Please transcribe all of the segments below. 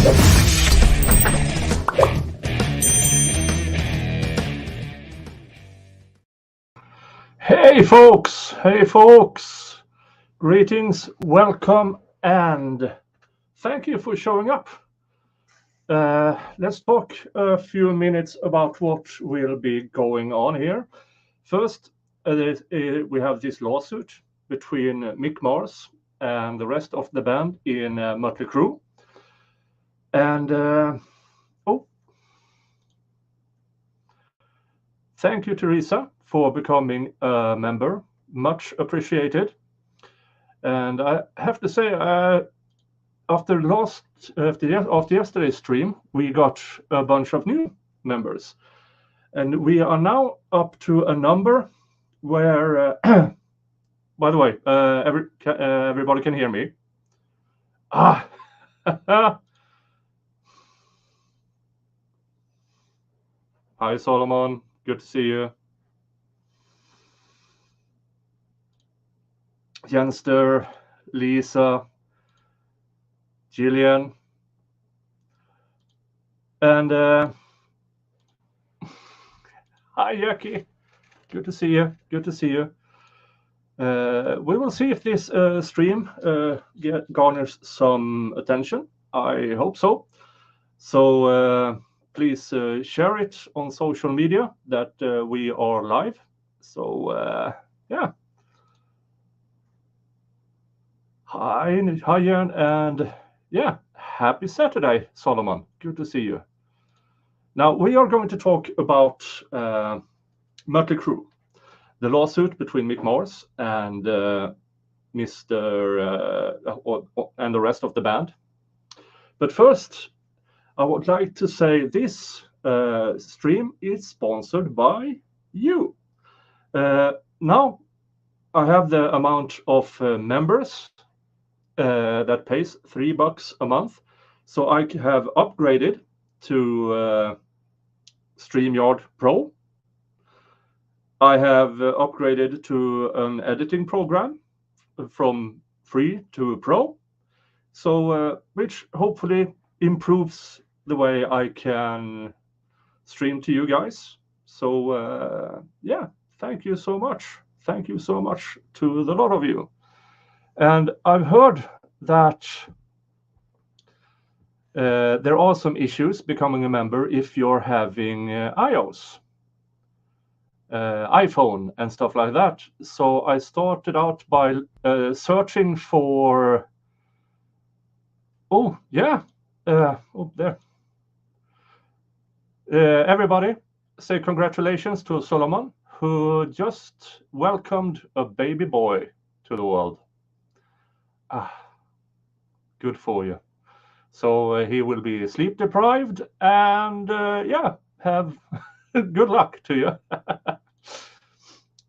Hey folks, greetings, welcome, and thank you for showing up. Let's talk a few minutes about what will be going on here. First, we have this lawsuit between Mick Mars and the rest of the band in Mötley Crüe. And thank you, Teresa, for becoming a member. Much appreciated. And I have to say, after yesterday's stream, we got a bunch of new members, and we are now up to a number where, by the way, everybody can hear me. Hi, Solomon. Good to see you. Jenster, Lisa, Gillian, and hi, Jackie. Good to see you. Good to see you. We will see if this stream garners some attention. I hope so. So please share it on social media that we are live. So yeah. Hi, Jan, and yeah, happy Saturday, Solomon. Good to see you. Now, we are going to talk about Mötley Crüe, the lawsuit between Mick Mars and and the rest of the band. But first, I would like to say this stream is sponsored by you. Now, I have the amount of members that pays $3 a month. So I have upgraded to StreamYard Pro. I have upgraded to an editing program from free to pro. So which hopefully improves the way I can stream to you guys. So yeah, thank you so much. Thank you so much to the lot of you. And I've heard that there are some issues becoming a member if you're having iOS, iPhone, and stuff like that. So I started out by searching for. Oh yeah, there. Everybody, say congratulations to Solomon, who just welcomed a baby boy to the world. Good for you. So he will be sleep deprived, and yeah, have good luck to you.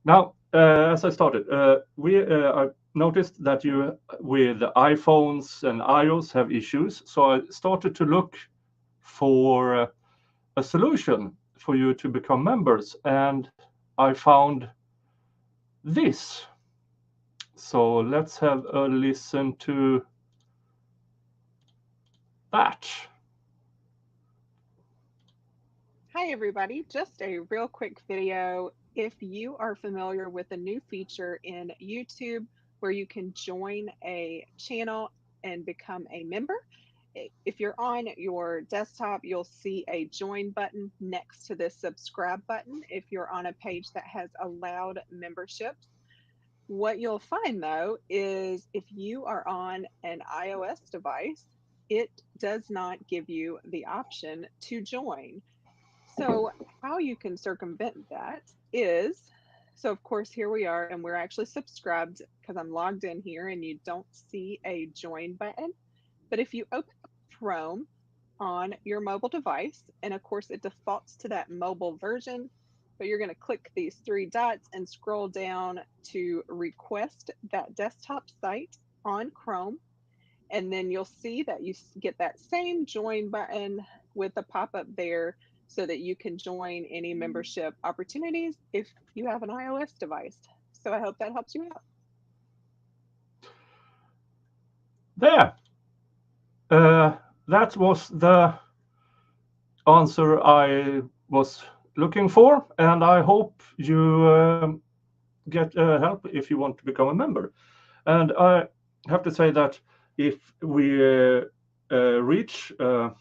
Now, as I started, I noticed that you with iPhones and iOS have issues. So I started to look for a solution for you to become members, and I found this. So let's have a listen to that. Hi everybody, just a real quick video. If you are familiar with a new feature in YouTube where you can join a channel and become a member, if you're on your desktop, you'll see a join button next to this subscribe button if you're on a page that has allowed memberships. What you'll find though is if you are on an iOS device, it does not give you the option to join. So how you can circumvent that is, so of course here we are and we're actually subscribed because I'm logged in here and you don't see a join button. But if you open up Chrome on your mobile device, and of course it defaults to that mobile version, but you're going to click these three dots and scroll down to request that desktop site on Chrome. And then you'll see that you get that same join button with a pop-up there so that you can join any membership opportunities if you have an iOS device. So I hope that helps you out. that was the answer I was looking for, and I hope you get help if you want to become a member. And I have to say that if we reach the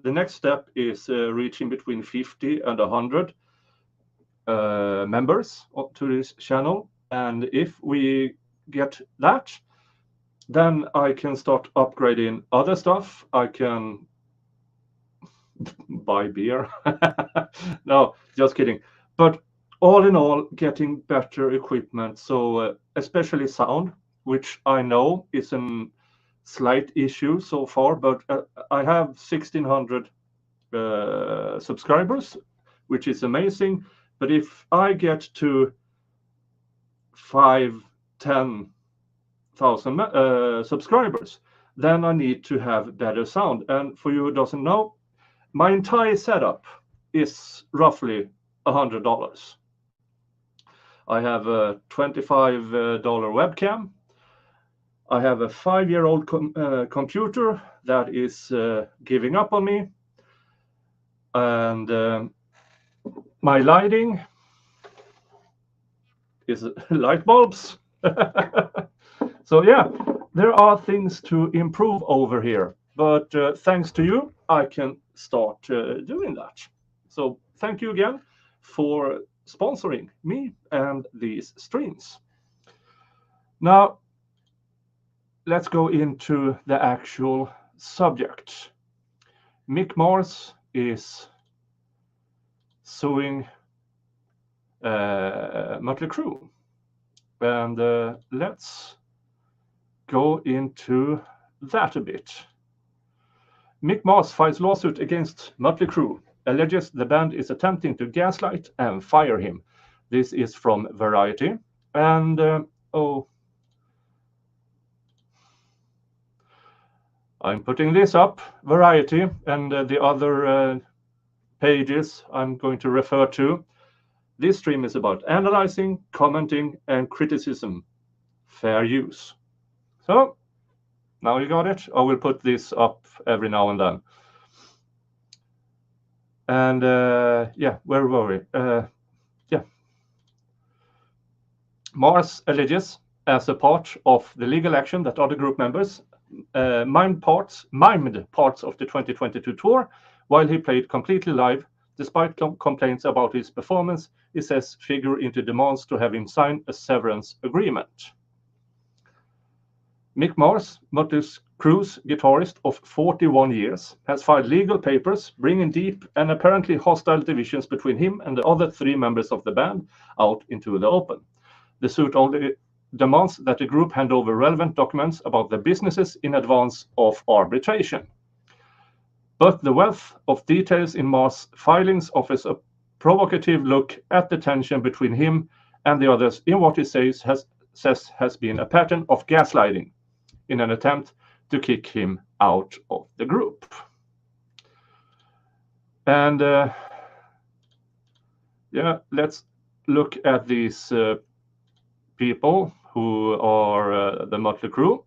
next step is reaching between 50 and 100 members to this channel, and if we get that, then I can start upgrading other stuff. I can buy beer. No, just kidding. But all in all, getting better equipment. So especially sound, which I know is a slight issue so far, but I have 1,600 subscribers, which is amazing. But if I get to 5,000-10,000 subscribers, then I need to have better sound. And for you who doesn't know, my entire setup is roughly $100. I have a $25 webcam. I have a 5-year-old computer that is giving up on me. And my lighting is light bulbs. So yeah, there are things to improve over here. But thanks to you, I can start doing that. So thank you again for sponsoring me and these streams. Now, let's go into the actual subject. Mick Mars is suing Mötley Crüe. And let's go into that a bit. Mick Mars files lawsuit against Mötley Crüe, alleges the band is attempting to gaslight and fire him. This is from Variety. And I'm putting this up, Variety, and the other pages I'm going to refer to. This stream is about analyzing, commenting, and criticism. Fair use. So, now you got it. I will put this up every now and then. And yeah, where were we? Yeah. Mars alleges, as a part of the legal action, that other group members mimed parts of the 2022 tour while he played completely live. Despite complaints about his performance, he says figure into demands to have him sign a severance agreement. Mick Mars, Mötley Crüe's guitarist of 41 years, has filed legal papers bringing deep and apparently hostile divisions between him and the other 3 members of the band out into the open. The suit only demands that the group hand over relevant documents about their businesses in advance of arbitration. But the wealth of details in Mars' filings offers a provocative look at the tension between him and the others in what he says has been a pattern of gaslighting in an attempt to kick him out of the group. And yeah, let's look at these people who are the Mötley Crüe.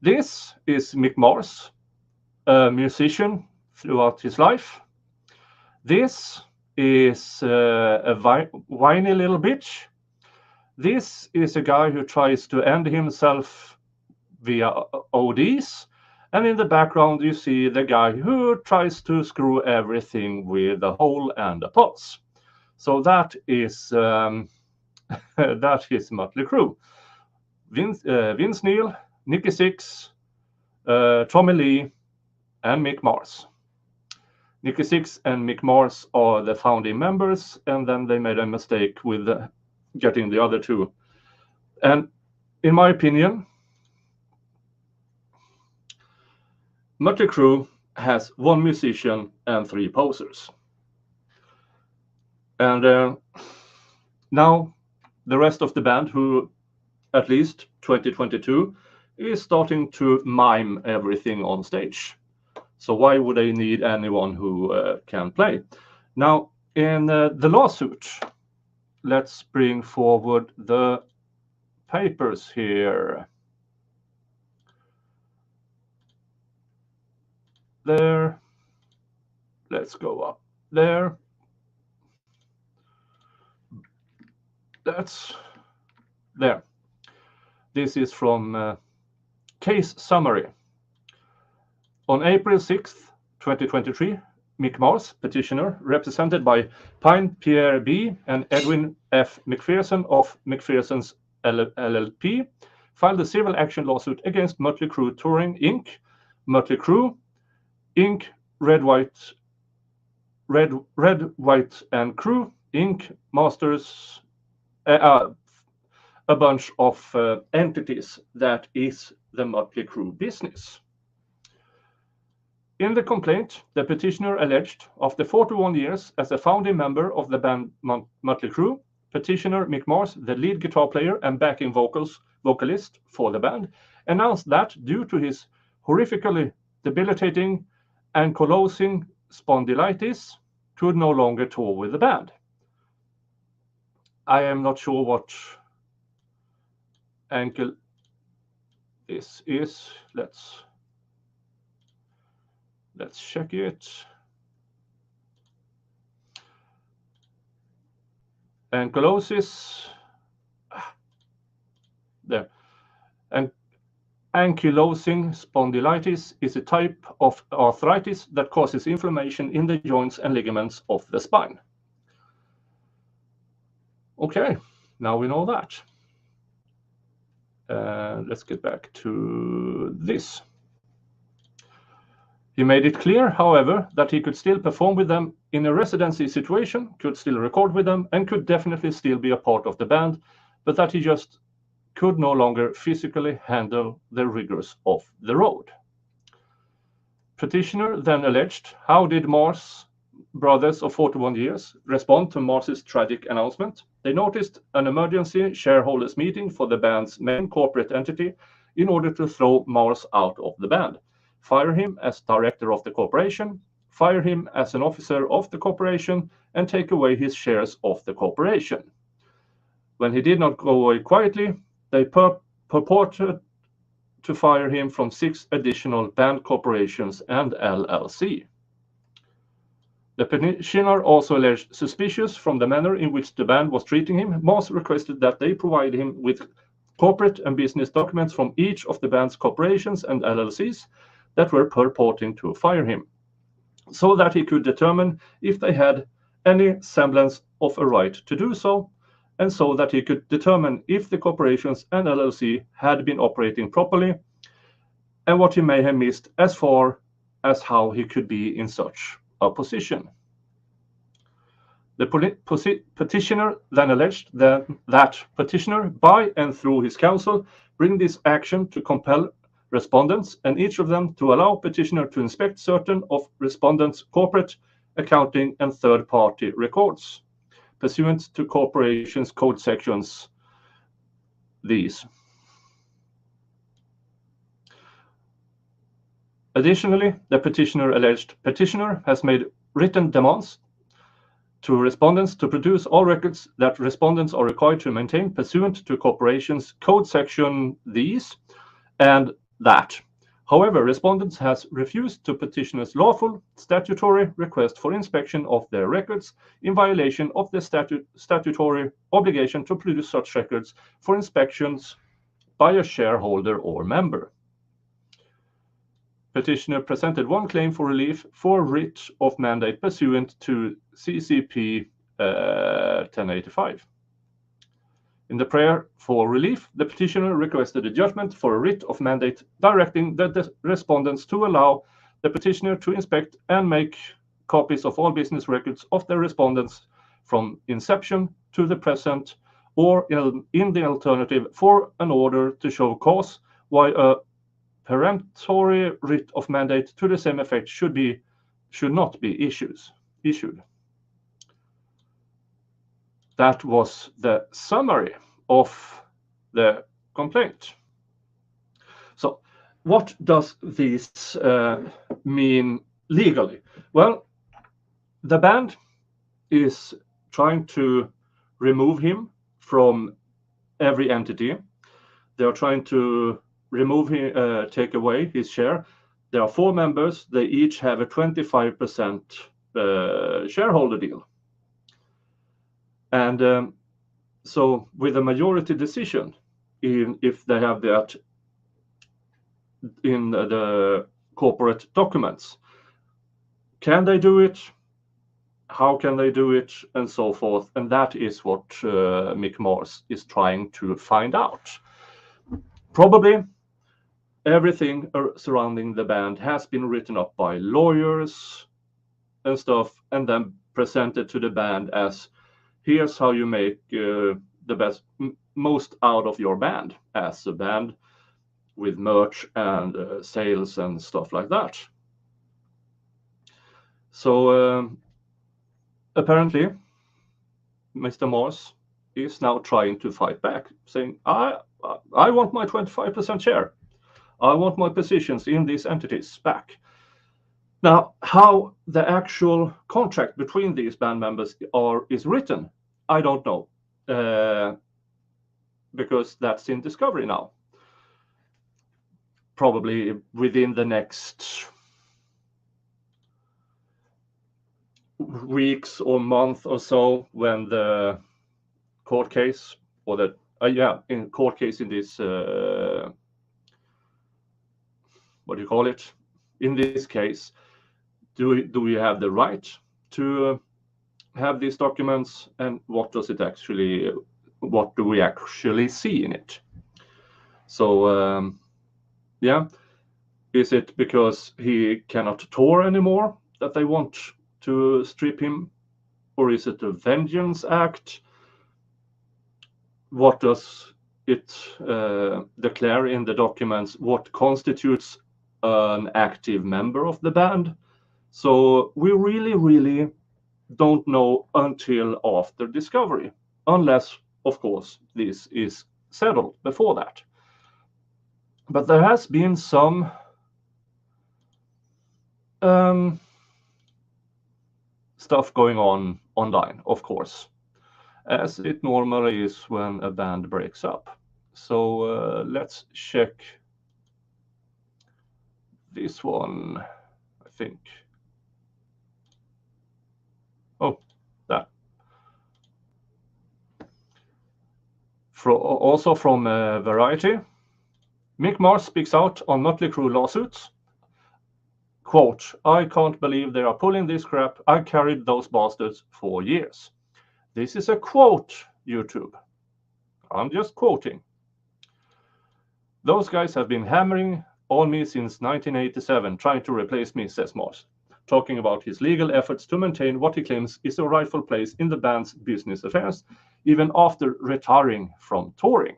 This is Mick Mars, a musician throughout his life. This is a whiny little bitch. This is a guy who tries to end himself via ODs. And in the background, you see the guy who tries to screw everything with a hole and a pulse. So that is that is Mötley Crüe. Vince Neil, Nikki Sixx, Tommy Lee, and Mick Mars. Nikki Sixx and Mick Mars are the founding members, and then they made a mistake with getting the other 2. And in my opinion, Mötley Crüe has 1 musician and 3 posers. And now the rest of the band, who at least 2022, is starting to mime everything on stage. So why would they need anyone who can play? Now, in the lawsuit, let's bring forward the papers here. there. Let's go up there. That's there. This is from case summary. On April 6th, 2023, Mick Mars, petitioner, represented by Pine Pierre B. and Edwin F. McPherson of McPherson's LLP, filed a civil action lawsuit against Mötley Crüe Touring Inc., Mötley Crüe Inc., Red, White, and Crew Inc., Masters, a bunch of entities that is the Mötley Crüe business. In the complaint, the petitioner alleged, after 41 years as a founding member of the band Mötley Crüe, petitioner Mick Mars, the lead guitar player and backing vocalist for the band, announced that due to his horrifically debilitating ankylosing spondylitis, could no longer tour with the band. I am not sure what ankle this is. Let's check it. Ankylosis. There. And ankylosing spondylitis is a type of arthritis that causes inflammation in the joints and ligaments of the spine. Okay, now we know that. Let's get back to this. He made it clear, however, that he could still perform with them in a residency situation, could still record with them, and could definitely still be a part of the band, but that he just could no longer physically handle the rigors of the road. Petitioner then alleged, how did Mars brothers of 41 years respond to Mars's tragic announcement? They noticed an emergency shareholders meeting for the band's main corporate entity in order to throw Mars out of the band, fire him as director of the corporation, fire him as an officer of the corporation, and take away his shares of the corporation. When he did not go away quietly, they purported to fire him from 6 additional band corporations and LLC. The petitioner also alleged, suspicious from the manner in which the band was treating him, Mars requested that they provide him with corporate and business documents from each of the band's corporations and LLCs that were purporting to fire him, so that he could determine if they had any semblance of a right to do so, and so that he could determine if the corporations and LLC had been operating properly, and what he may have missed as far as how he could be in such a position. The petitioner then alleged that petitioner, by and through his counsel, bring this action to compel respondents and each of them to allow petitioner to inspect certain of respondents' corporate, accounting, and third-party records, pursuant to corporations code sections these. Additionally, the petitioner alleged petitioner has made written demands to respondents to produce all records that respondents are required to maintain pursuant to corporations code section these and that. However, respondents has refused to petitioner's lawful statutory request for inspection of their records in violation of the statutory obligation to produce such records for inspections by a shareholder or member. Petitioner presented one claim for relief for writ of mandate pursuant to CCP 1085. In the prayer for relief, the petitioner requested a judgment for a writ of mandate directing the respondents to allow the petitioner to inspect and make copies of all business records of the respondents from inception to the present, or in the alternative, for an order to show cause why a peremptory writ of mandate to the same effect should not be issued. That was the summary of the complaint. So what does this mean legally? Well, the band is trying to remove him from every entity. They are trying to remove him, take away his share. there are 4 members. They each have a 25% shareholder deal. And so with a majority decision, if they have that in the corporate documents, can they do it? How can they do it? And so forth. And that is what Mick Mars is trying to find out. Probably everything surrounding the band has been written up by lawyers and stuff, and then presented to the band as, here's how you make the most out of your band as a band, with merch and sales and stuff like that. So apparently Mr. Mars is now trying to fight back, saying, I want my 25% share. I want my positions in these entities back. Now, how the actual contract between these band members is written, I don't know, because that's in discovery now. Probably within the next weeks or month or so, when the court case, or the in court case in this what do you call it? In this case, do we have the right to have these documents, and what do we actually see in it? So yeah, is it because he cannot tour anymore that they want to strip him, or is it a vengeance act? What does it declare in the documents? What constitutes an active member of the band? So we really don't know until after discovery, unless, of course, this is settled before that. But there has been some stuff going on online, of course, as it normally is when a band breaks up. So let's check this one, I think. Oh, that. Also from Variety, Mick Mars speaks out on Mötley Crüe lawsuits. Quote, I can't believe they are pulling this crap. I carried those bastards for years. This is a quote, YouTube. I'm just quoting. Those guys have been hammering on me since 1987, trying to replace me, says Mars, talking about his legal efforts to maintain what he claims is a rightful place in the band's business affairs, even after retiring from touring.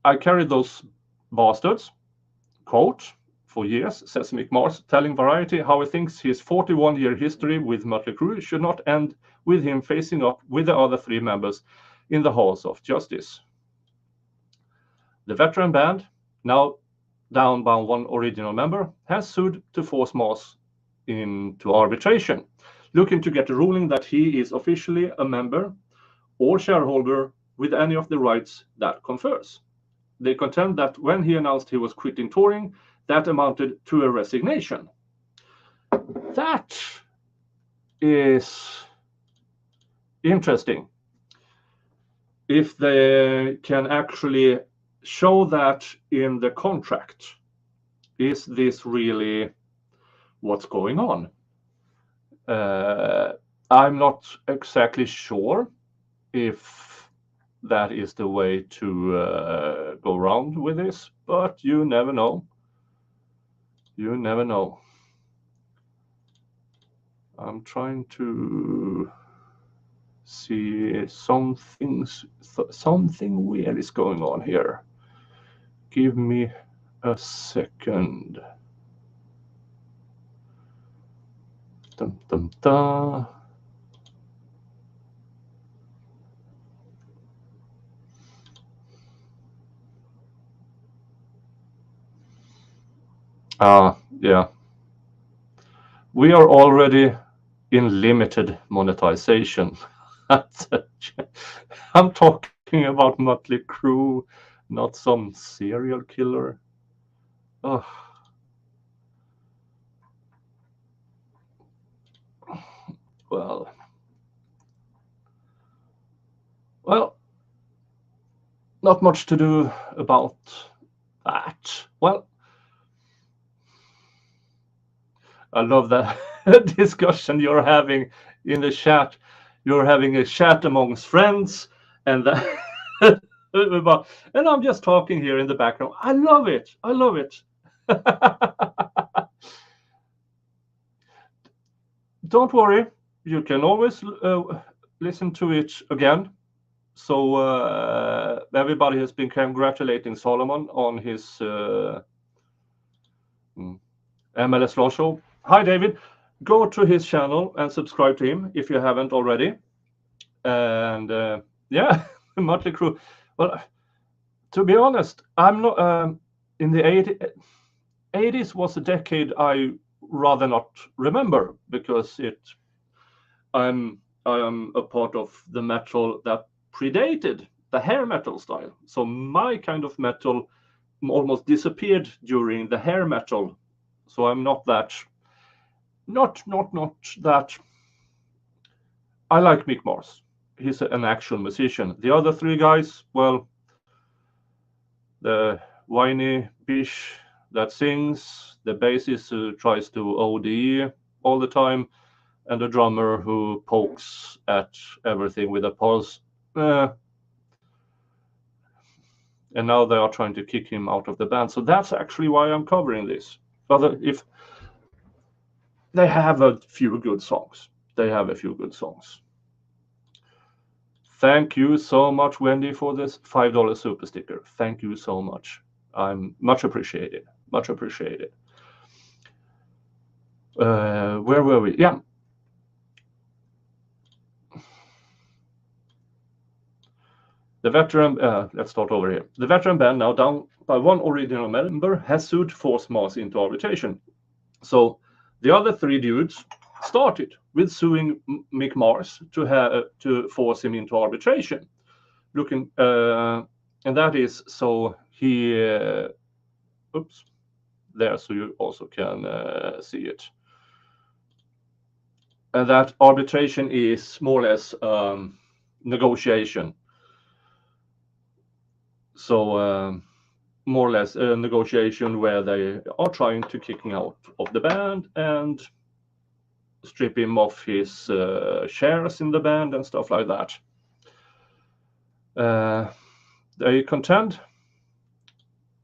I carried those bastards, quote, for years, says Mick Mars, telling Variety how he thinks his 41-year history with Mötley Crüe should not end with him facing up with the other 3 members in the halls of justice. The veteran band, now down by 1 original member, has sued to force Mars into arbitration, looking to get a ruling that he is officially a member or shareholder with any of the rights that confers. They contend that when he announced he was quitting touring, that amounted to a resignation. That is interesting. If they can actually show that in the contract, is this really what's going on? I'm not exactly sure if that is the way to go around with this, but you never know. You never know. I'm trying to see something weird is going on here. Give me a second. Dun, dun, dun. Yeah. We are already in limited monetization. I'm talking about Mötley Crüe, not some serial killer. Oh. Well, not much to do about that. Well, I love that discussion you're having in the chat. You're having a chat amongst friends, and that, and I'm just talking here in the background. I love it. I love it. Don't worry. You can always listen to it again. So everybody has been congratulating Solomon on his MLS Law Show. Hi, David. Go to his channel and subscribe to him if you haven't already. And yeah, Mötley Crüe. Well, to be honest, I'm not in the 80s was a decade I rather not remember, because I am a part of the metal that predated the hair metal style. So my kind of metal almost disappeared during the hair metal. So I'm not that. Not that. I like Mick Mars. He's an actual musician. The other three guys, well, the whiny bish that sings, the bassist who tries to OD all the time, and the drummer who pokes at everything with a pulse. And now they are trying to kick him out of the band. So that's actually why I'm covering this. If they have a few good songs. Thank you so much, Wendy, for this $5 super sticker. Thank you so much. I'm much appreciated. Much appreciated. Where were we? Yeah. The veteran, let's start over here. The veteran band, now down by one original member, has sued Force Mars into arbitration. So the other three dudes started with suing Mick Mars to force him into arbitration. And that is so he, oops, there, so you also can see it. And that arbitration is more or less negotiation. So more or less a negotiation where they are trying to kick him out of the band and strip him of his shares in the band and stuff like that. They contend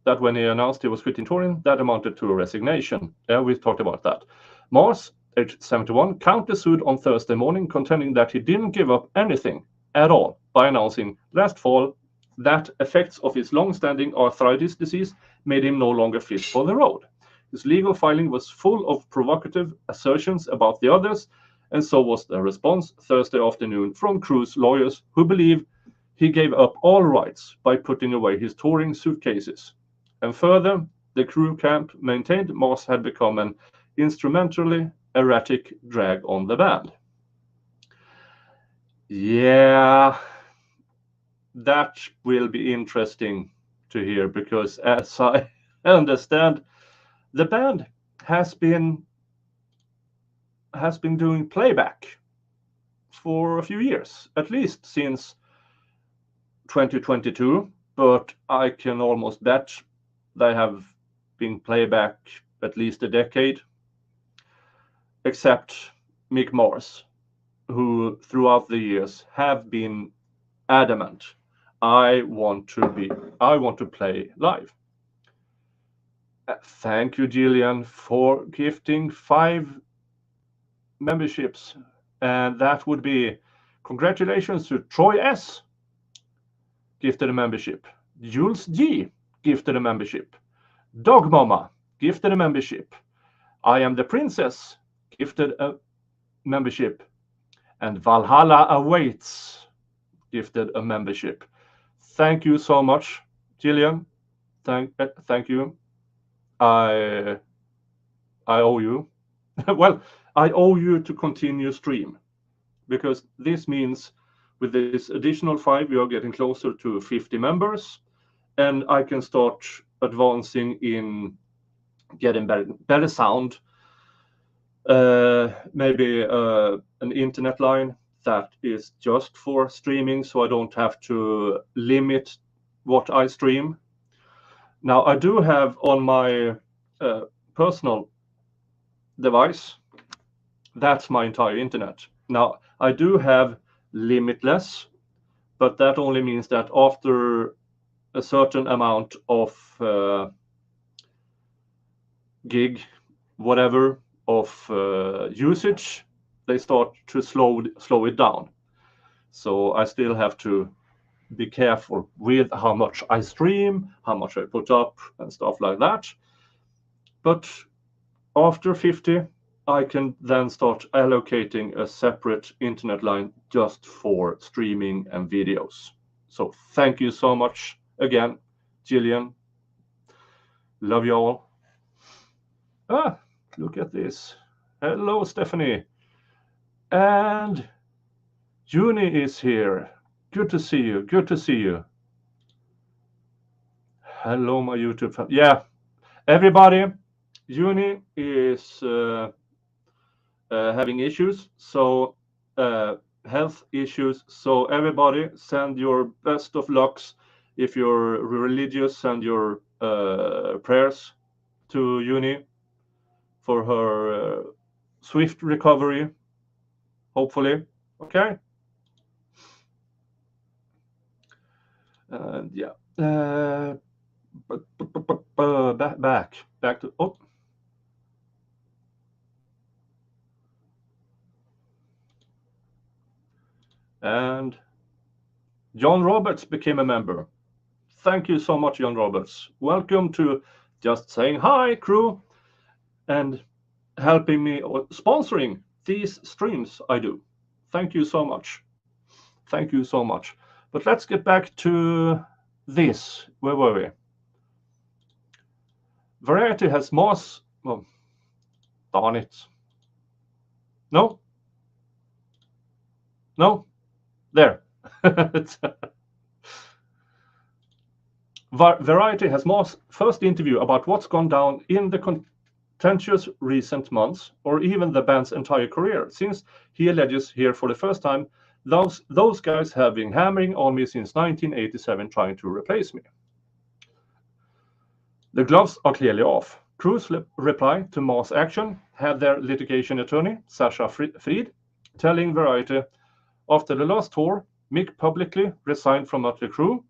that when he announced he was quitting touring, that amounted to a resignation. Yeah, we've talked about that. Mars, age 71, countersued on Thursday morning, contending that he didn't give up anything at all by announcing last fall that effects of his long-standing arthritis disease made him no longer fit for the road. His legal filing was full of provocative assertions about the others, and so was the response Thursday afternoon from Crüe's lawyers, who believe he gave up all rights by putting away his touring suitcases. And further, the Crüe camp maintained Mars had become an instrumentally erratic drag on the band. Yeah, that will be interesting to hear, because as I understand, the band has been doing playback for a few years, at least since 2022, but I can almost bet they have been playback at least a decade, except Mick Mars, who throughout the years have been adamant, I want to play live. Thank you, Gillian, for gifting 5 memberships. And that would be congratulations to Troy S. gifted a membership. Jules G. gifted a membership. Dog Mama gifted a membership. I Am the Princess gifted a membership. And Valhalla Awaits gifted a membership. Thank you so much, Gillian. Thank you. I owe you. Well, I owe you to continue stream, because this means with this additional 5, we are getting closer to 50 members, and I can start advancing in getting better sound. Maybe an internet line that is just for streaming, so I don't have to limit what I stream. Now, I do have on my personal device, that's my entire internet. Now, I do have limitless, but that only means that after a certain amount of gig, whatever, of usage, they start to slow it down. So I still have to be careful with how much I stream, how much I put up, and stuff like that. But after 50, I can then start allocating a separate internet line just for streaming and videos. So thank you so much again, Jillian. Love you all. Look at this. Hello, Stephanie. And Juni is here. Good to see you. Good to see you. Hello, my YouTube family. Yeah, everybody, Juni is having issues, so health issues. So everybody, send your best of lucks. If you're religious, send your prayers to Juni for her swift recovery, hopefully. Okay. And yeah, back to and John Roberts became a member. Thank you so much, John Roberts. Welcome to Just Saying Hi crew and helping me or sponsoring these streams I do. Thank you so much. Thank you so much. But let's get back to this. Where were we? Variety has Mars. Oh, darn it. No. No. There. Variety has Mars' first interview about what's gone down in the contentious recent months, or even the band's entire career, since he alleges here for the first time those guys have been hammering on me since 1987 trying to replace me. The gloves are clearly off. Crüe's reply to Mars' action had their litigation attorney, Sasha Fried, telling Variety, after the last tour, Mick publicly resigned from Mötley Crüe.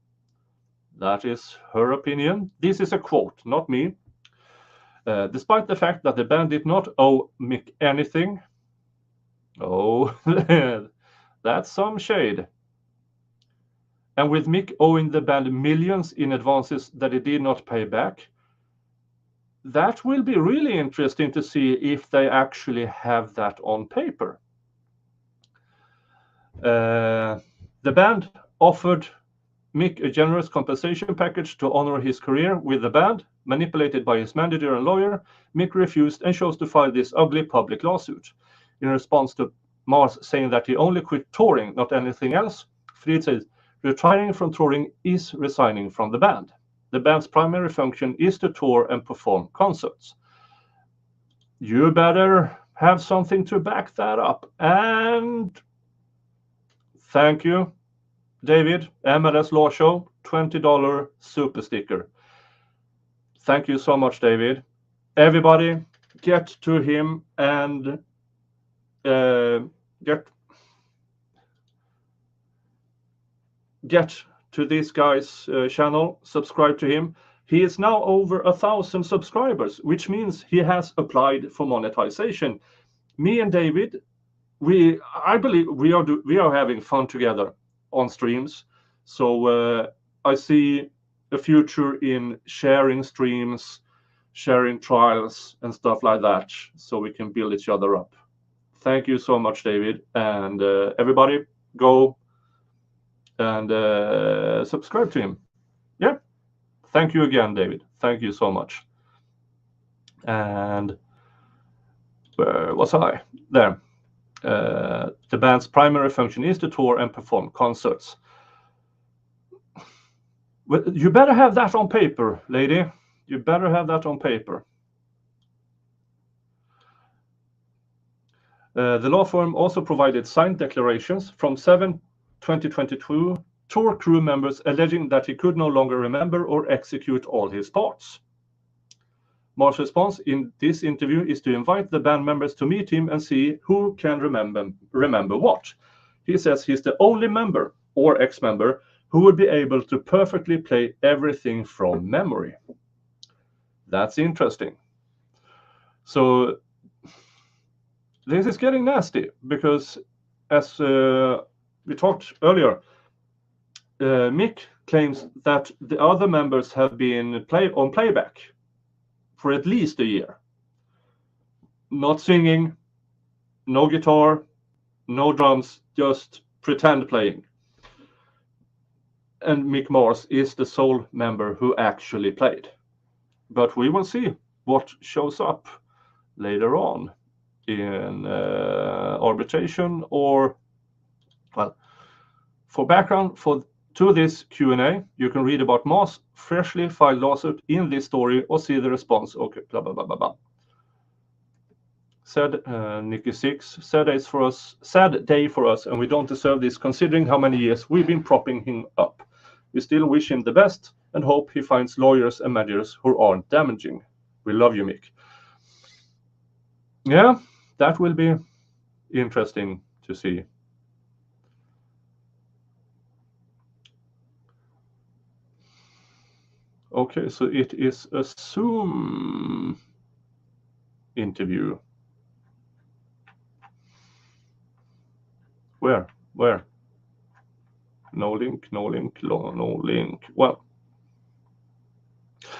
That is her opinion. This is a quote, not me. Despite the fact that the band did not owe Mick anything. Oh, that's some shade. And with Mick owing the band millions in advances that he did not pay back, that will be really interesting to see if they actually have that on paper. The band offered Mick a generous compensation package to honor his career with the band. Manipulated by his manager and lawyer, Mick refused and chose to file this ugly public lawsuit. In response to Mars saying that he only quit touring, not anything else, Fried said, retiring from touring is resigning from the band. The band's primary function is to tour and perform concerts. You better have something to back that up. And thank you, David, MLS Law Show, $20 super sticker. Thank you so much, David. Everybody, get to him and get to this guy's channel, subscribe to him. He is now over 1,000 subscribers, which means he has applied for monetization. Me and David, I believe we are having fun together on streams. So I see a future in sharing streams, sharing trials and stuff like that, so we can build each other up. Thank you so much, David. And everybody, go and subscribe to him. Yeah. Thank you again, David. Thank you so much. And where was I? There. The band's primary function is to tour and perform concerts. Well, you better have that on paper, lady. You better have that on paper. The law firm also provided signed declarations from 2022 tour crew members alleging that he could no longer remember or execute all his parts. Mars' response in this interview is to invite the band members to meet him and see who can remember what. He says he's the only member or ex-member who would be able to perfectly play everything from memory. That's interesting. So this is getting nasty because, as we talked earlier, Mick claims that the other members have been on playback for at least a year. Not singing, no guitar, no drums, just pretend playing. And Mick Mars is the sole member who actually played. But we will see what shows up later on in arbitration, or, well, for background to this Q&A, you can read about Mars' freshly filed lawsuit in this story or see the response. Okay, blah, blah, blah, blah, blah. Said Nicky Six, sad day for us, and we don't deserve this considering how many years we've been propping him up. We still wish him the best and hope he finds lawyers and managers who aren't damaging. We love you, Mick. Yeah, that will be interesting to see. Okay, so it is a Zoom interview. Where? No link. Well,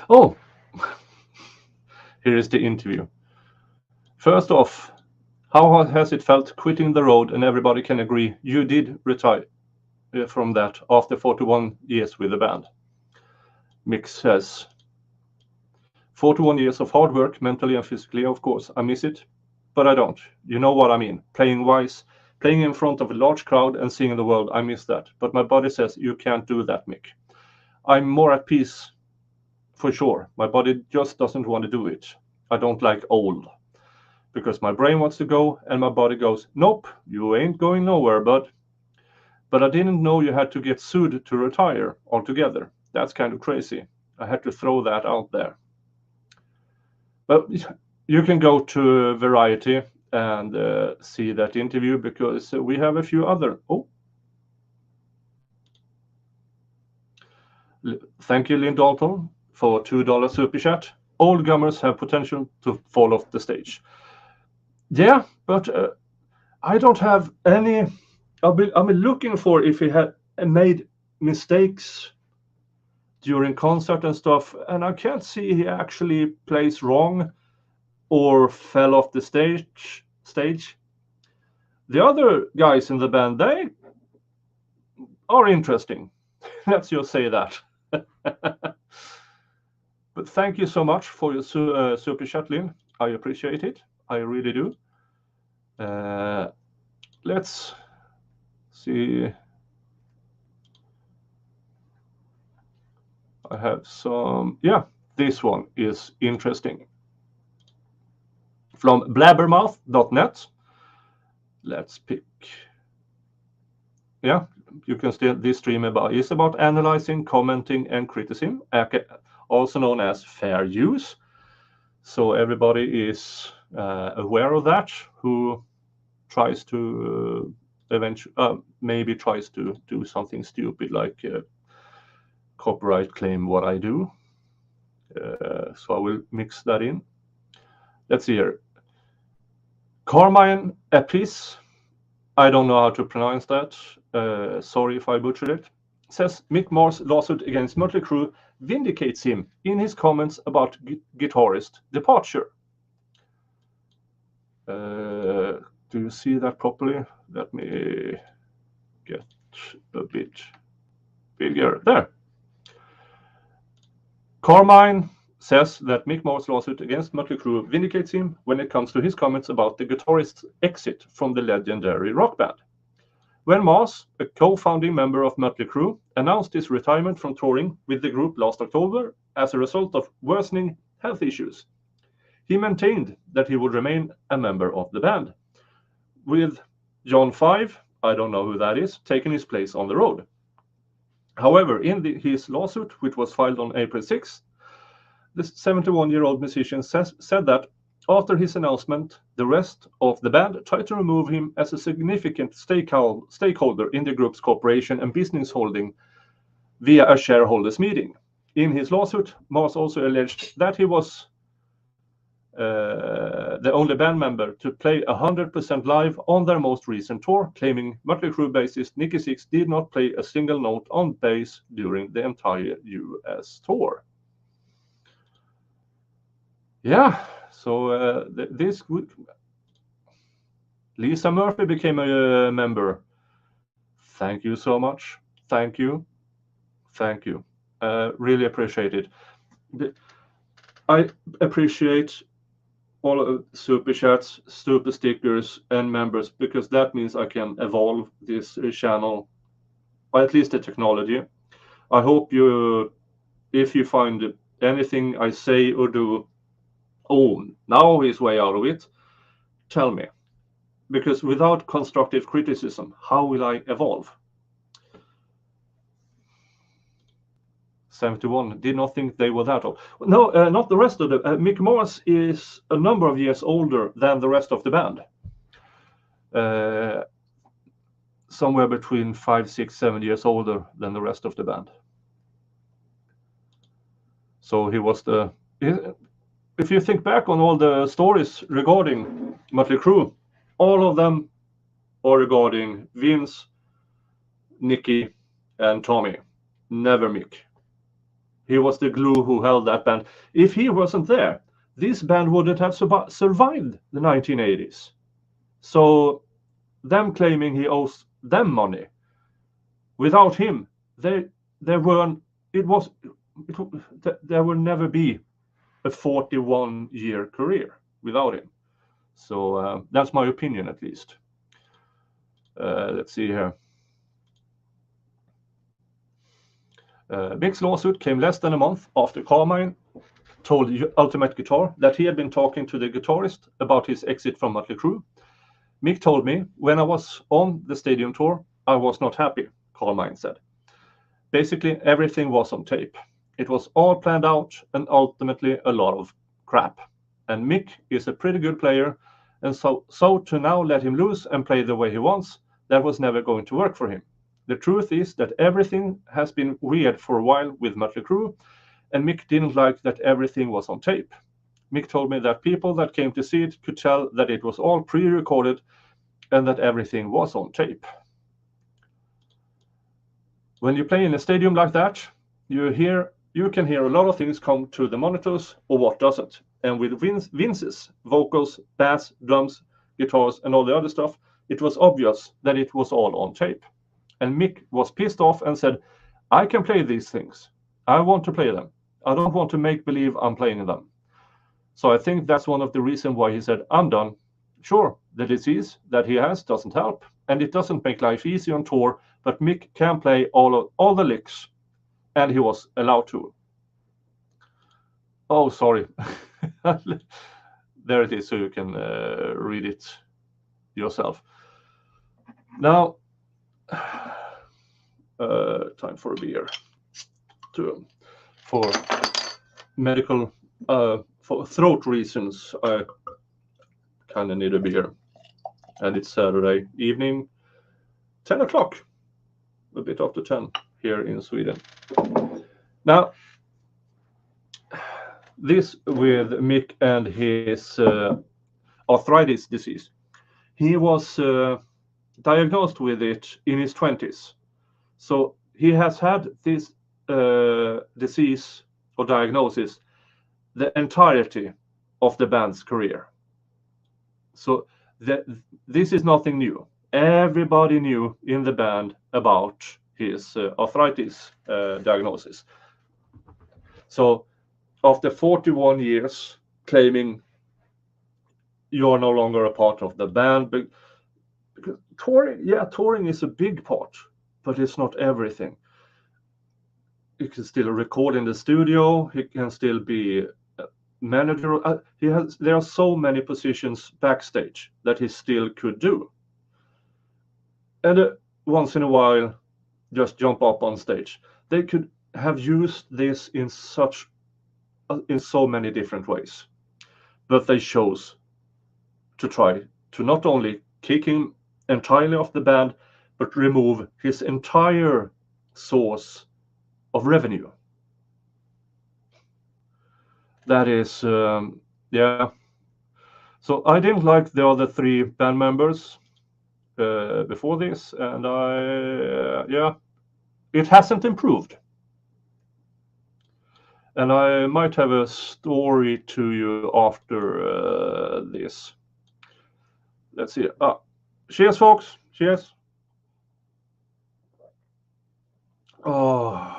oh, here is the interview. First off, how has it felt quitting the road, and everybody can agree you did retire from that after 41 years with the band? Mick says, 41 years of hard work, mentally and physically, of course. I miss it, but I don't. You know what I mean. Playing wise, playing in front of a large crowd and seeing the world, I miss that. But my body says you can't do that, Mick. I'm more at peace, for sure. My body just doesn't want to do it. I don't like old. Because my brain wants to go and my body goes, nope, you ain't going nowhere, bud. But I didn't know you had to get sued to retire altogether. That's kind of crazy. I had to throw that out there. But you can go to Variety and see that interview, because we have a few other. Oh, thank you, Lynn Dalton, for $2 super chat. Old gummers have potential to fall off the stage. Yeah, but I don't have any. I'm looking for if he had made mistakes during concert and stuff, and I can't see he actually plays wrong or fell off the stage. The other guys in the band, they are interesting. Let's just say that. But thank you so much for your super chat, Lynn. I appreciate it. I really do. Let's see. I have some. Yeah, this one is interesting. From blabbermouth.net. Let's pick. Yeah, you can still. This stream is about analyzing, commenting, and criticism, also known as fair use. So everybody is aware of that, who tries to maybe tries to do something stupid like copyright claim what I do. So I will mix that in. Let's see here. Carmine Epis, I don't know how to pronounce that. Sorry if I butchered it. Says Mick Mars' lawsuit against Mötley Crüe vindicates him in his comments about guitarist departure. Do you see that properly? Let me get a bit bigger. There. Carmine says that Mick Mars' lawsuit against Mötley Crüe vindicates him when it comes to his comments about the guitarist's exit from the legendary rock band. When Mars, a co-founding member of Mötley Crüe, announced his retirement from touring with the group last October as a result of worsening health issues, he maintained that he would remain a member of the band, with John 5, I don't know who that is, taking his place on the road. However, in his lawsuit, which was filed on April 6, the 71-year-old musician said that after his announcement, the rest of the band tried to remove him as a significant stakeholder in the group's corporation and business holding via a shareholders meeting. In his lawsuit, Mars also alleged that he was the only band member to play 100% live on their most recent tour, claiming Mötley Crüe bassist Nicky Six did not play a single note on bass during the entire US tour. Yeah, so this Lisa Murphy became a member. Thank you so much. Thank you. Thank you. Really appreciate it. I appreciate all of super chats, super stickers, and members, because that means I can evolve this channel, or at least the technology. I hope you, if you find anything I say or do, oh, now he's way out of it, tell me. Because without constructive criticism, how will I evolve? 71, did not think they were that old. No, not the rest of the... Mick Mars is a number of years older than the rest of the band. Somewhere between 5, 6, 7 years older than the rest of the band. So he was the... If you think back on all the stories regarding Mötley Crüe, all of them are regarding Vince, Nicky, and Tommy, never Mick. He was the glue who held that band. If he wasn't there, this band wouldn't have survived the 1980s. So them claiming he owes them money, without him, there will never be a 41-year career without him. So that's my opinion, at least. Let's see here. Mick's lawsuit came less than a month after Carmine told Ultimate Guitar that he had been talking to the guitarist about his exit from Mötley Crüe. Mick told me, when I was on the stadium tour, I was not happy, Carmine said. Basically, everything was on tape. It was all planned out and ultimately a lot of crap. And Mick is a pretty good player, and so to now let him loose and play the way he wants, that was never going to work for him. The truth is that everything has been weird for a while with Mötley Crüe, and Mick didn't like that everything was on tape. Mick told me that people that came to see it could tell that it was all pre-recorded and that everything was on tape. When you play in a stadium like that, you can hear a lot of things come to the monitors or what doesn't. And with Vince's vocals, bass, drums, guitars, and all the other stuff, it was obvious that it was all on tape. And Mick was pissed off and said, I can play these things. I want to play them. I don't want to make believe I'm playing them. So I think that's one of the reasons why he said, I'm done. Sure, the disease that he has doesn't help, and it doesn't make life easy on tour, but Mick can play all the licks, and he was allowed to. Oh, sorry. There it is, so you can read it yourself. Now, time for a beer. For medical, for throat reasons, I kind of need a beer. And it's Saturday evening, 10 o'clock, a bit after 10 here in Sweden. Now, this with Mick and his arthritis disease. He was diagnosed with it in his 20s. So he has had this disease or diagnosis the entirety of the band's career. So this is nothing new. Everybody knew in the band about his arthritis diagnosis. So after 41 years claiming you're no longer a part of the band because touring is a big part, but it's not everything. He can still record in the studio. He can still be a manager. There are so many positions backstage that he still could do. And once in a while, just jump up on stage. They could have used this in so many different ways, but they chose to try to not only kick him entirely off the band, but remove his entire source of revenue. That is, yeah. So I didn't like the other three band members before this, and yeah, it hasn't improved. And I might have a story to you after this. Let's see. Cheers, folks. Cheers. Oh.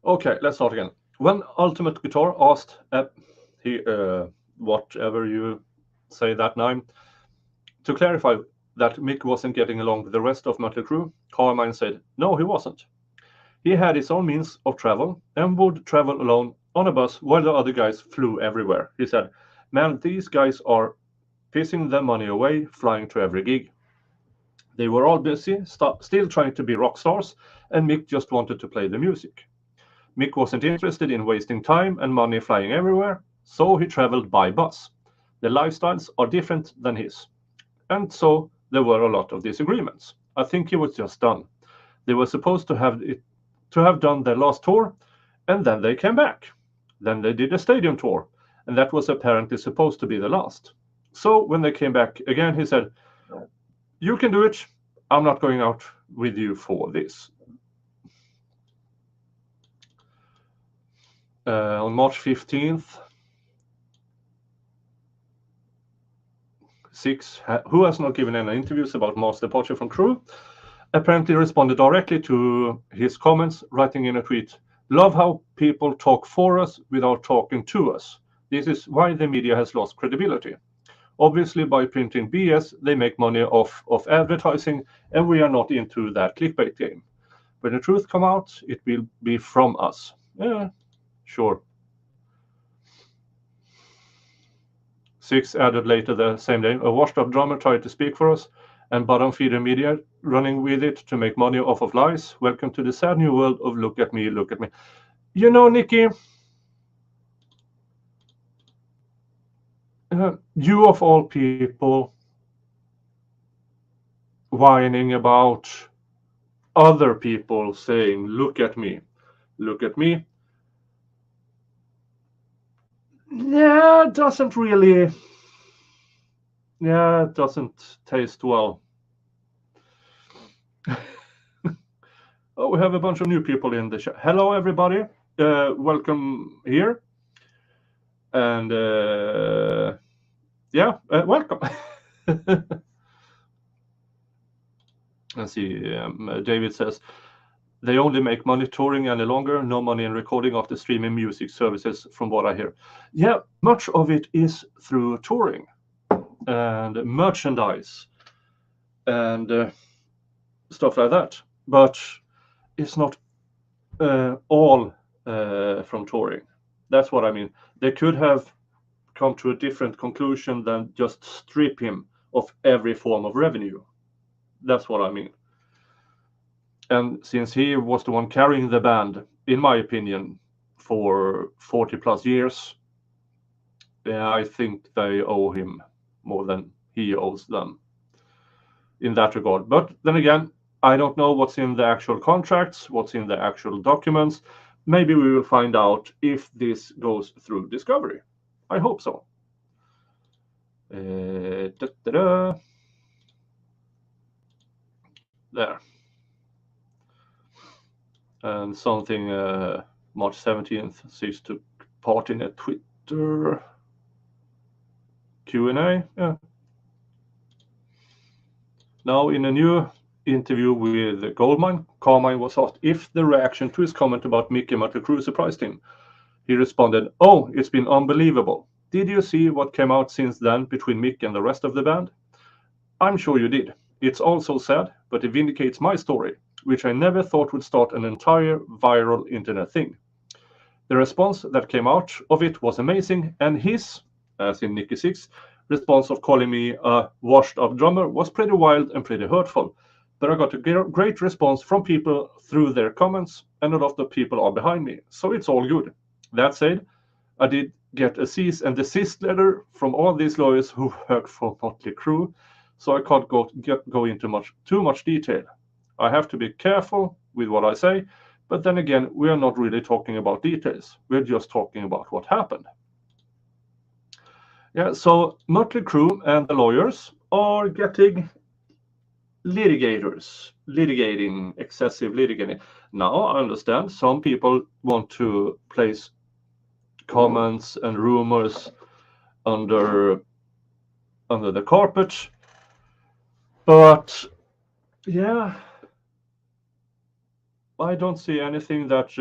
Okay, let's start again. When Ultimate Guitar asked whatever you say that name, to clarify that Mick wasn't getting along with the rest of Mötley Crüe, Carmine said no, he wasn't. He had his own means of travel and would travel alone on a bus while the other guys flew everywhere. He said, man, these guys are pissing their money away flying to every gig. They were all busy, still trying to be rock stars, and Mick just wanted to play the music. Mick wasn't interested in wasting time and money flying everywhere, so he traveled by bus. The lifestyles are different than his. And so there were a lot of disagreements. I think he was just done. They were supposed to have done their last tour, and then they came back. Then they did a stadium tour, and that was apparently supposed to be the last. So when they came back again, he said, you can do it. I'm not going out with you for this. On March 15th, Six, who has not given any interviews about Mars' departure from Crüe, apparently responded directly to his comments, writing in a tweet, love how people talk for us without talking to us. This is why the media has lost credibility. Obviously, by printing BS, they make money off of advertising, and we are not into that clickbait game. When the truth comes out, it will be from us. Yeah, sure. Six added later the same day, a washed-up drummer tried to speak for us, and bottom-feeder media running with it to make money off of lies. Welcome to the sad new world of look at me, look at me. You know, Nikki, you of all people whining about other people saying, look at me, look at me. Yeah, it doesn't really, it doesn't taste well. Oh, we have a bunch of new people in the chat. Hello, everybody. Welcome here. And welcome. Let's see. David says, they only make money touring any longer, no money in recording after streaming music services, from what I hear. Yeah, much of it is through touring and merchandise and stuff like that. But it's not all from touring. That's what I mean. They could have come to a different conclusion than just strip him of every form of revenue. That's what I mean. And since he was the one carrying the band, in my opinion, for 40 plus years, I think they owe him more than he owes them in that regard. But then again, I don't know what's in the actual contracts, what's in the actual documents. Maybe we will find out if this goes through discovery. I hope so. There. And something March 17th sees took part in a Twitter Q&A. Yeah. Now, in a new interview with Goldmine, Carmine was asked if the reaction to his comment about Mick and Mötley Crüe surprised him. He responded, "Oh, it's been unbelievable. Did you see what came out since then between Mick and the rest of the band? I'm sure you did. It's all so sad, but it vindicates my story, which I never thought would start an entire viral internet thing. The response that came out of it was amazing, and his, as in Nicky Six, response of calling me a washed-up drummer was pretty wild and pretty hurtful. But I got a great response from people through their comments, and a lot of people are behind me, so it's all good. That said, I did get a cease and desist letter from all these lawyers who work for Mötley Crüe, so I can't go into too much detail. I have to be careful with what I say, but then again, we are not really talking about details. We're just talking about what happened." Yeah, so Mötley Crüe and the lawyers are getting excessive litigating. Now, I understand some people want to place comments and rumors under the carpet, but yeah, I don't see anything that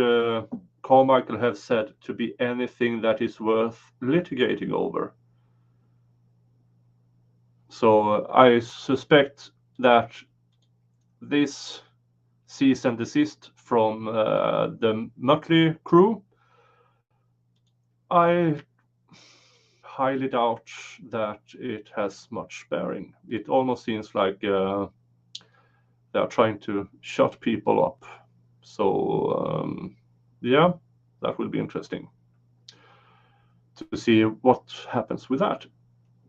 Carmichael has said to be anything that is worth litigating over. So I suspect that this cease and desist from the Mötley Crüe, I highly doubt that it has much bearing. It almost seems like they are trying to shut people up. So yeah, that will be interesting to see what happens with that.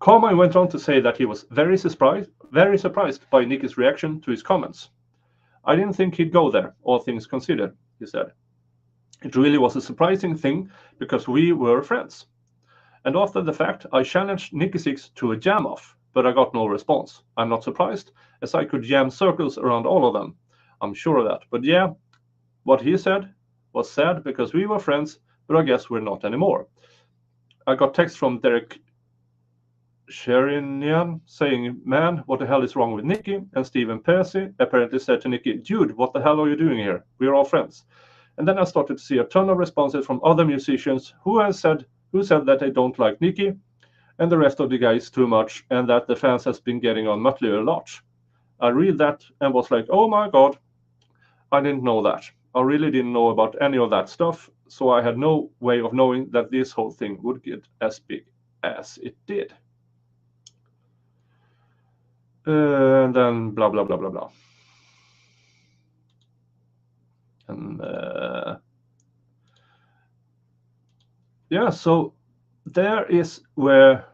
Carmine went on to say that he was very surprised by Nicky's reaction to his comments. "I didn't think he'd go there, all things considered," he said. "It really was a surprising thing because we were friends. And after the fact, I challenged Nicky Six to a jam-off, but I got no response. I'm not surprised, as I could jam circles around all of them. I'm sure of that. But yeah, what he said was sad because we were friends, but I guess we're not anymore." I got text from Derek Sherinian saying, "Man, what the hell is wrong with Nicky?" And Stephen Percy apparently said to Nicky, "Dude, what the hell are you doing here? We're all friends." And then I started to see a ton of responses from other musicians who said that they don't like Nicky and the rest of the guys too much, and that the fans has been getting on Mötley a lot. I read that and was like, oh my god, I didn't know that. I really didn't know about any of that stuff, so I had no way of knowing that this whole thing would get as big as it did. And then blah, blah, blah, blah, blah. And yeah, so there is where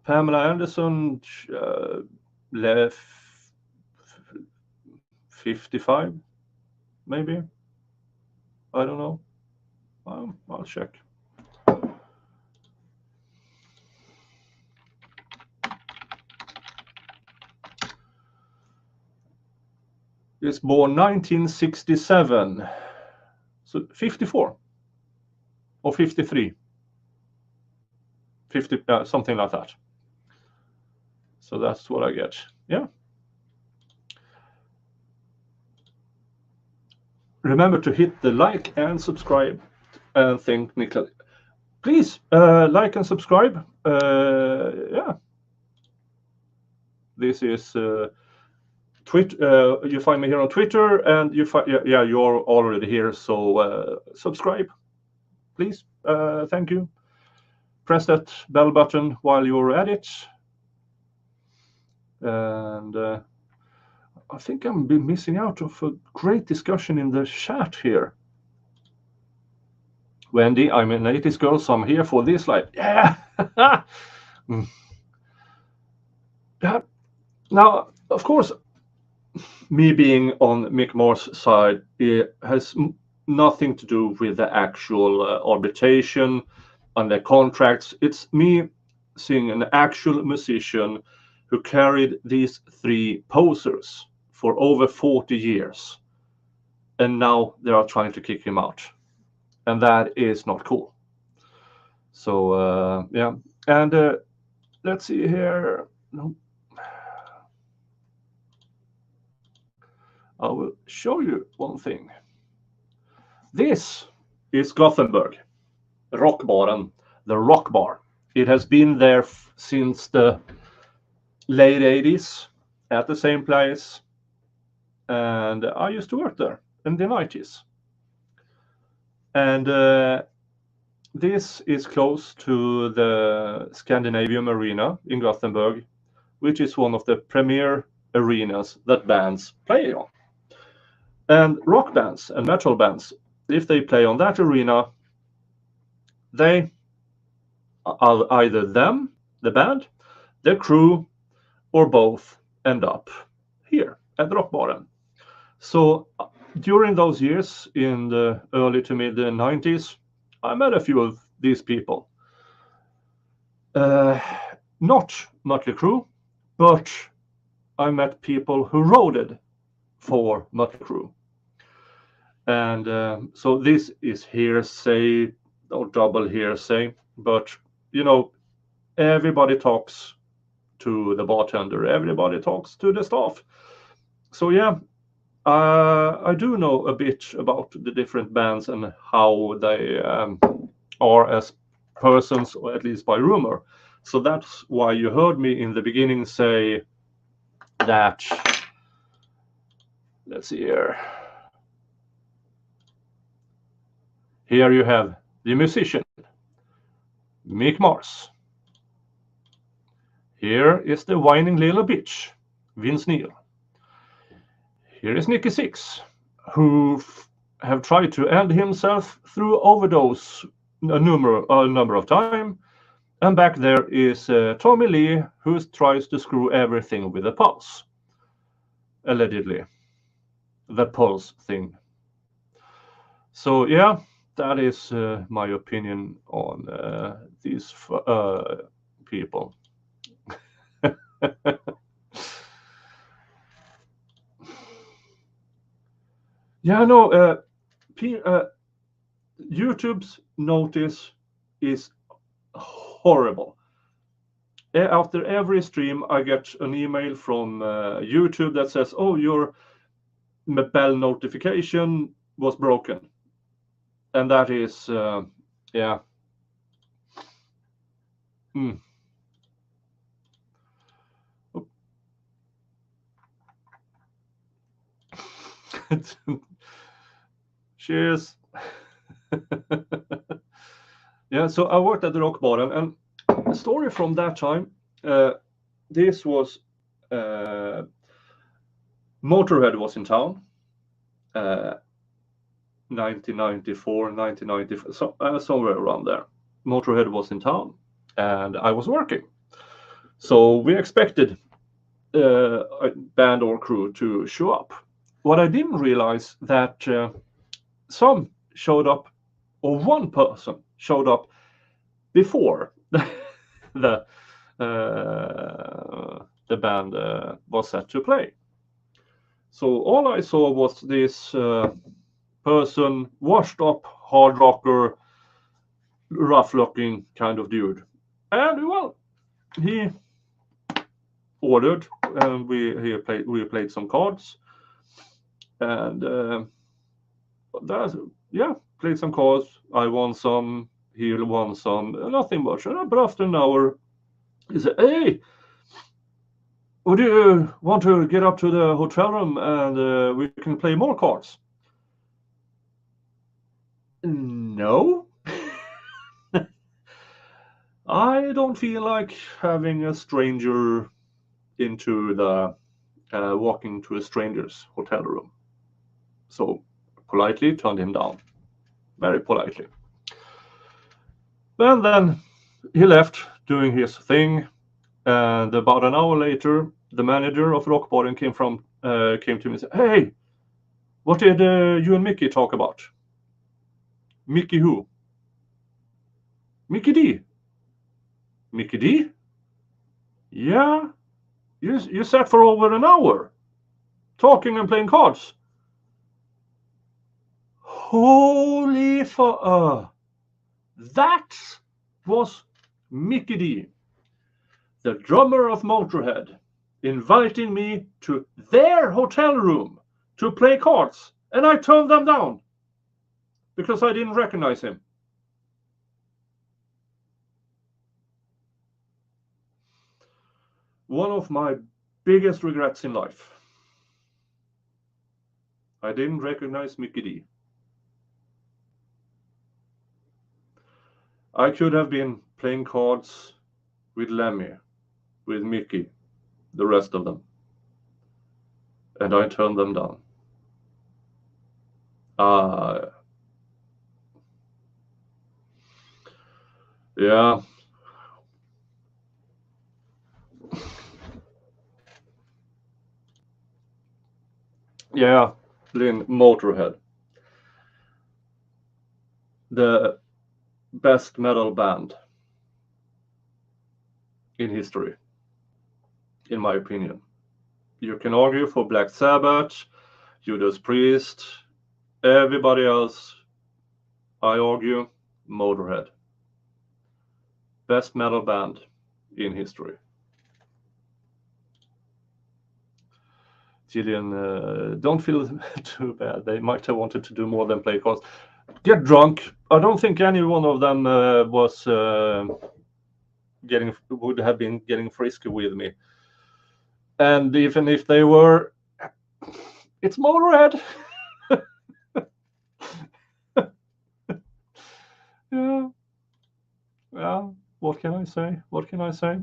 Pamela Anderson left 55, maybe. I don't know. I'll check. Is born 1967, so 54 or 53, 50, something like that. So that's what I get. Yeah. Remember to hit the like and subscribe, and thank Niklas. Please like and subscribe. Yeah. This is Twitter. You find me here on Twitter, and yeah, you're already here. So subscribe, please. Thank you. Press that bell button while you're at it. And I think I'm missing out of a great discussion in the chat here. Wendy, I'm an 80s girl, so I'm here for this. Like, yeah. Yeah. Now, of course, me being on Mick Mars' side, it has nothing to do with the actual arbitration and the contracts. It's me seeing an actual musician who carried these three posers for over 40 years. And now they are trying to kick him out. And that is not cool. So, yeah. And let's see here. No. I will show you one thing. This is Gothenburg, Rockbaren, the Rock Bar. It has been there since the late 80s at the same place, and I used to work there in the 90s. And this is close to the Scandinavium Arena in Gothenburg, which is one of the premier arenas that bands play on. And rock bands and metal bands, if they play on that arena, they are either them, the band, their crew, or both end up here at Rockbaren. So during those years in the early to mid 90s, I met a few of these people. Not Mötley Crüe, but I met people who roaded for Mötley Crüe. And so this is hearsay or double hearsay, but you know, everybody talks to the bartender, everybody talks to the staff. So yeah, I do know a bit about the different bands and how they are as persons, or at least by rumor. So that's why you heard me in the beginning say that, let's see here. Here you have the musician, Mick Mars. Here is the whining little bitch, Vince Neil. Here is Nicky Six, who have tried to end himself through overdose a number of times. And back there is Tommy Lee, who tries to screw everything with a pulse. Allegedly. The pulse thing. So yeah, that is my opinion on these people. Yeah, no, YouTube's notice is horrible. After every stream, I get an email from YouTube that says, "Oh, your bell notification was broken," and that is, yeah. Cheers. Yeah, so I worked at the Rockbaren, and a story from that time. This was Motorhead was in town, 1994, 1995, so, somewhere around there. Motorhead was in town, and I was working. So we expected a band or crew to show up. What I didn't realize that some showed up, or one person showed up before the band was set to play. So all I saw was this person, washed up, hard rocker, rough-looking kind of dude. And well, he ordered, and we played some cards, and played some cards. I won some, he won some, nothing much. But after an hour, he said, "Hey, would you want to get up to the hotel room and we can play more cards?" No. I don't feel like having a stranger into the walking to a stranger's hotel room. So politely turned him down, very politely. And then he left doing his thing, and about an hour later, the manager of Rockbaren came to me and said, "Hey, what did you and Mickey talk about?" "Mickey who?" "Mickey D." "Mickey D? Yeah, you sat for over an hour talking and playing cards." Holy that was Mickey D, the drummer of Motorhead, inviting me to their hotel room to play cards, and I turned them down. because I didn't recognize him. One of my biggest regrets in life. I didn't recognize Mickey D. I could have been playing cards with Lemmy, with Mickey, the rest of them. And I turned them down. Yeah. Yeah, Lynn, Motorhead. The best metal band in history, in my opinion. You can argue for Black Sabbath, Judas Priest, everybody else. I argue Motorhead. Best metal band in history. Gillian, don't feel too bad. They might have wanted to do more than play cards. Get drunk. I don't think any one of them would have been getting frisky with me. And even if they were, it's Motorhead. Yeah. Yeah. What can I say? What can I say?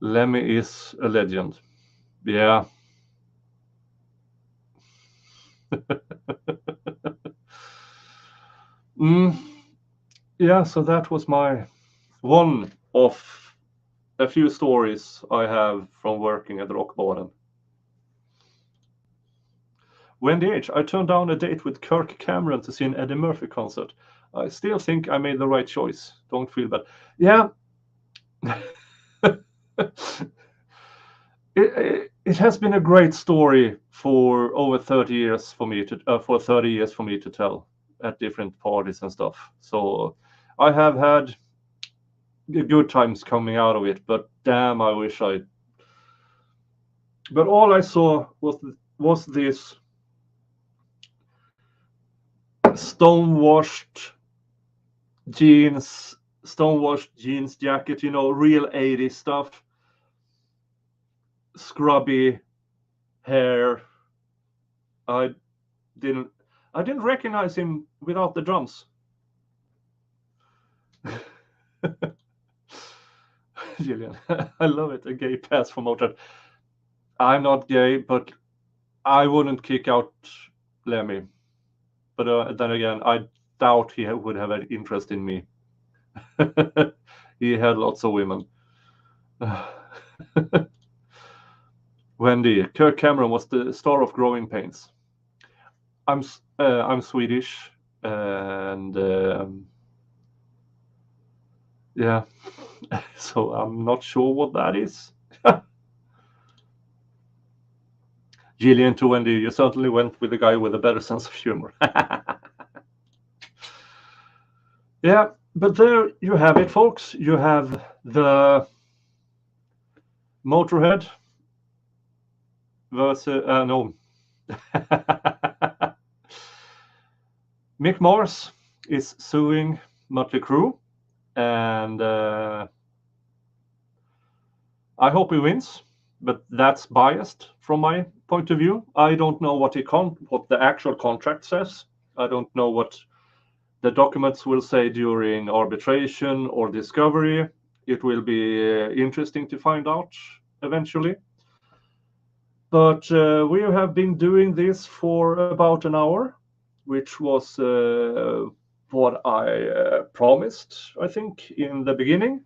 Lemmy is a legend. Yeah. Yeah, so that was my one of a few stories I have from working at Rock Bottom. Wendy H. I turned down a date with Kirk Cameron to see an Eddie Murphy concert. I still think I made the right choice. Don't feel bad. Yeah. It has been a great story for over 30 years for me to tell at different parties and stuff. So I have had good times coming out of it, but damn, I wish I. But all I saw was this stonewashed jeans jacket, real 80s stuff, scrubby hair. I didn't recognize him without the drums. Gillian, I love it. A gay pass from Motorhead. I'm not gay, but I wouldn't kick out Lemmy. But then again, I doubt he would have an interest in me. He had lots of women. Wendy, Kirk Cameron was the star of Growing Pains. I'm Swedish, and yeah, so I'm not sure what that is. Gillian to Wendy, you certainly went with a guy with a better sense of humor. Yeah, but there you have it, folks. You have the Motorhead versus no. Mick Mars is suing Mötley Crüe, and I hope he wins, but that's biased from my point of view. I don't know what the actual contract says. I don't know what the documents will say during arbitration or discovery. It will be interesting to find out eventually. But we have been doing this for about an hour, which was what I promised, I think, in the beginning.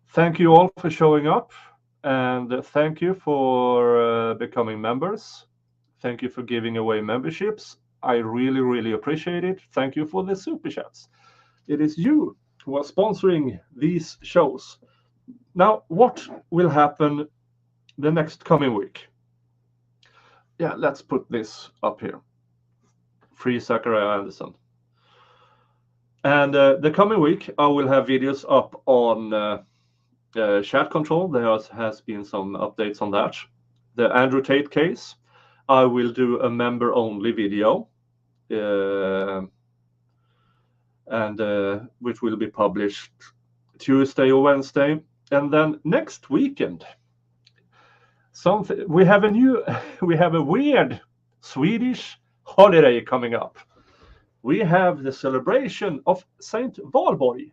Thank you all for showing up, and thank you for becoming members. Thank you for giving away memberships. I really, really appreciate it. Thank you for the super chats. It is you who are sponsoring these shows. Now, what will happen the next coming week? Yeah, let's put this up here. Free Zachariah Anderson. And the coming week, I will have videos up on chat control. There has been some updates on that. The Andrew Tate case. I will do a member-only video, and which will be published Tuesday or Wednesday. And then next weekend, we have a weird Swedish holiday coming up. We have the celebration of Saint Valborg.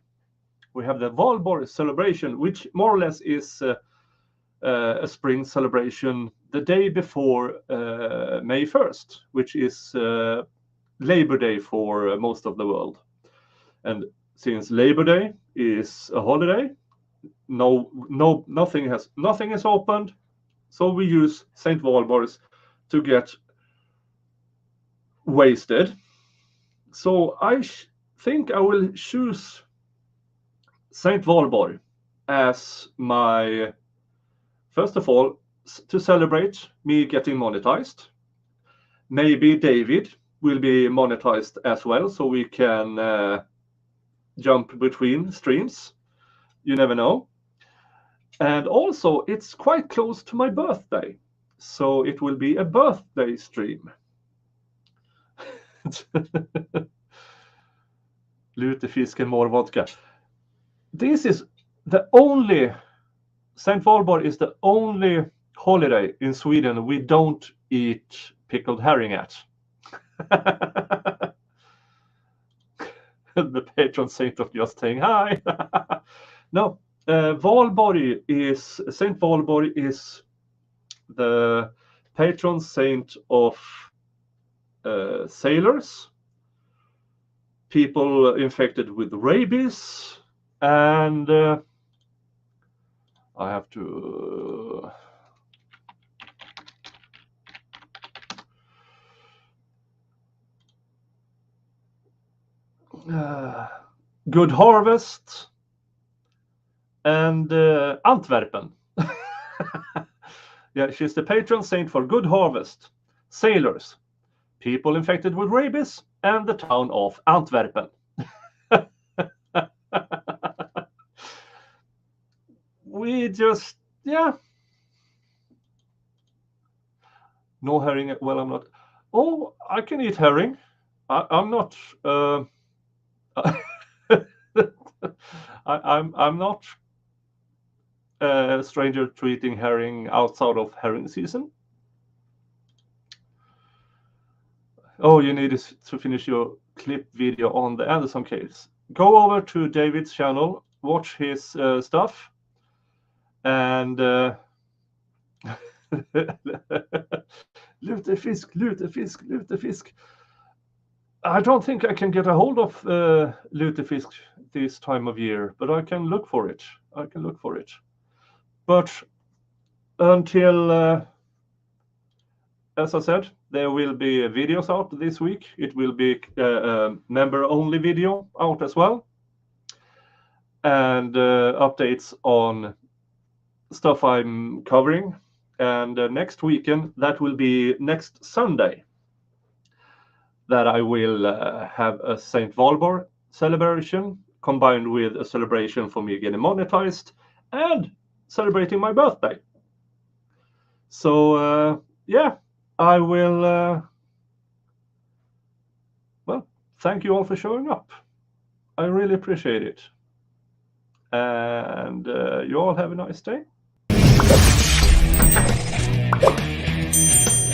We have the Valborg celebration, which more or less is a spring celebration the day before May 1st, which is Labor Day for most of the world. And since Labor Day is a holiday, nothing is opened, so we use Saint Valborg to get wasted. So I think I will choose Saint Valborg as my, first of all, to celebrate me getting monetized. Maybe David will be monetized as well, so we can jump between streams. You never know. And also, it's quite close to my birthday, so it will be a birthday stream. Lutefisk and more vodka. This is the only, Saint Valborg is the only holiday in Sweden we don't eat pickled herring at. The patron saint of just saying hi. No, Saint Valborg is the patron saint of sailors, people infected with rabies, and I have to Good Harvest and Antwerpen. Yeah, she's the patron saint for Good Harvest, sailors, people infected with rabies, and the town of Antwerpen. We just, yeah. No herring. Well, I'm not. Oh, I can eat herring. I'm not. I'm not a stranger to eating herring outside of herring season. Oh, you need to finish your clip video on the Anderson case. Go over to David's channel, watch his stuff, and lutefisk. I don't think I can get a hold of lutefisk this time of year, but I can look for it. But until, as I said, there will be videos out this week. It will be a member-only video out as well, and updates on stuff I'm covering. And next weekend, that will be next Sunday, that I will have a Saint Valborg celebration combined with a celebration for me getting monetized and celebrating my birthday. So yeah, I will, well, thank you all for showing up. I really appreciate it. And you all have a nice day.